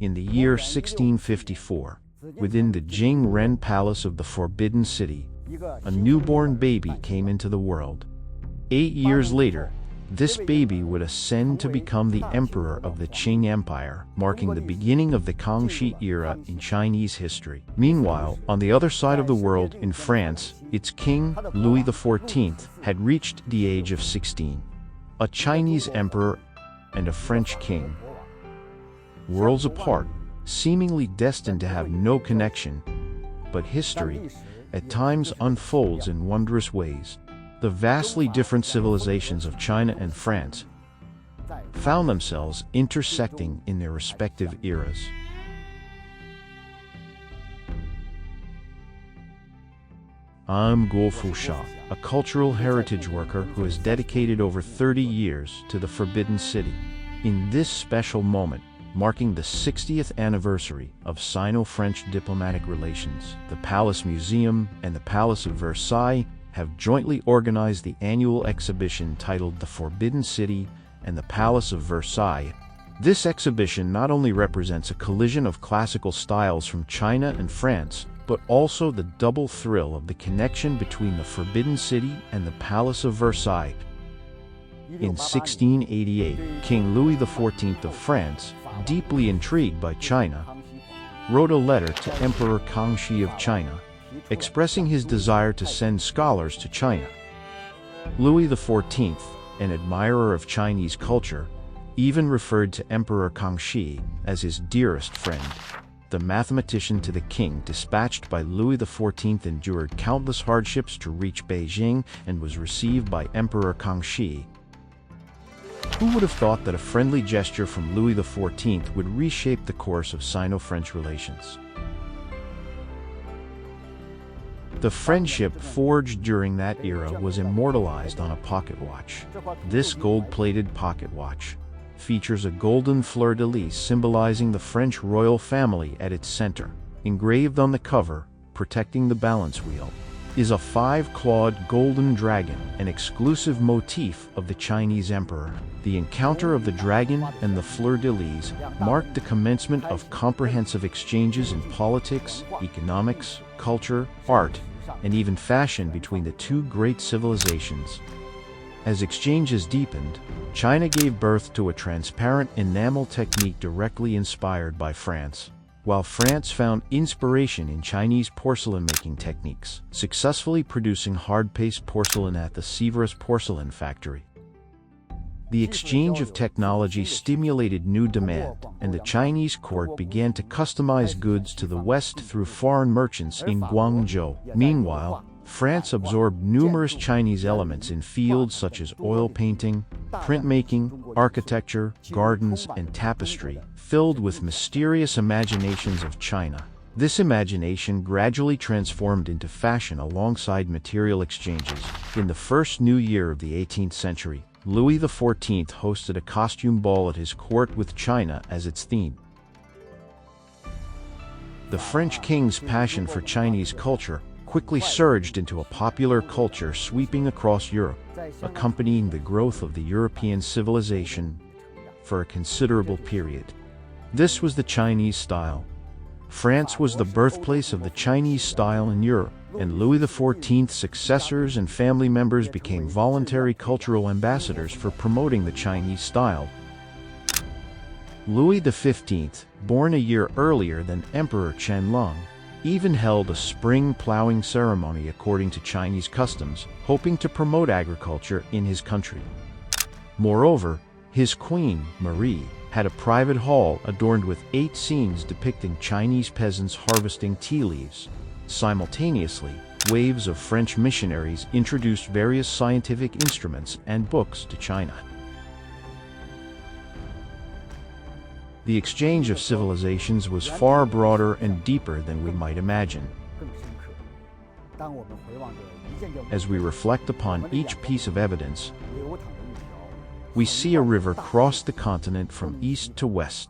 in the year 1654, within the Jing Ren Palace of the Forbidden City, a newborn baby came into the world. 8 years later, this baby would ascend to become the emperor of the Qing Empire, marking the beginning of the Kangxi era in Chinese history. Meanwhile, on the other side of the world, in France, its king, Louis XIV, had reached the age of 16. A Chinese emperor and a French king. Worlds apart, seemingly destined to have no connection. But history, at times, unfolds in wondrous ways. The vastly different civilizations of China and France found themselves intersecting in their respective eras. I'm Guo Fuxiang, a cultural heritage worker who has dedicated over 30 years to the Forbidden City. In this special moment, marking the 60th anniversary of Sino-French diplomatic relations, the Palace Museum and the Palace of Versailles have jointly organized the annual exhibition titled The Forbidden City and the Palace of Versailles. This exhibition not only represents a collision of classical styles from China and France, but also the double thrill of the connection between the Forbidden City and the Palace of Versailles. In 1688, King Louis XIV of France, deeply intrigued by China, wrote a letter to Emperor Kangxi of China, expressing his desire to send scholars to China. Louis XIV, an admirer of Chinese culture, even referred to Emperor Kangxi as his dearest friend. The mathematician to the king dispatched by Louis XIV endured countless hardships to reach Beijing and was received by Emperor Kangxi. Who would have thought that a friendly gesture from Louis XIV would reshape the course of Sino-French relations? The friendship forged during that era was immortalized on a pocket watch. This gold-plated pocket watch features a golden fleur-de-lis symbolizing the French royal family at its center. Engraved on the cover, protecting the balance wheel, is a 5-clawed golden dragon, an exclusive motif of the Chinese emperor. The encounter of the dragon and the fleur-de-lis marked the commencement of comprehensive exchanges in politics, economics, culture, art, and even fashion between the two great civilizations. As exchanges deepened, China gave birth to a transparent enamel technique directly inspired by France, while France found inspiration in Chinese porcelain-making techniques, successfully producing hard-paste porcelain at the Sèvres porcelain factory. The exchange of technology stimulated new demand, and the Chinese court began to customize goods to the West through foreign merchants in Guangzhou. Meanwhile, France absorbed numerous Chinese elements in fields such as oil painting, printmaking, architecture, gardens, and tapestry, filled with mysterious imaginations of China. This imagination gradually transformed into fashion alongside material exchanges. In the first new year of the 18th century, Louis XIV hosted a costume ball at his court with China as its theme. The French king's passion for Chinese culture quickly surged into a popular culture sweeping across Europe, accompanying the growth of the European civilization for a considerable period. This was the Chinese style. France was the birthplace of the Chinese style in Europe, and Louis XIV's successors and family members became voluntary cultural ambassadors for promoting the Chinese style. Louis XV, born a year earlier than Emperor Qianlong, even held a spring plowing ceremony according to Chinese customs, hoping to promote agriculture in his country. Moreover, his queen, Marie, had a private hall adorned with 8 scenes depicting Chinese peasants harvesting tea leaves. Simultaneously, waves of French missionaries introduced various scientific instruments and books to China. The exchange of civilizations was far broader and deeper than we might imagine. As we reflect upon each piece of evidence, we see a river cross the continent from east to west,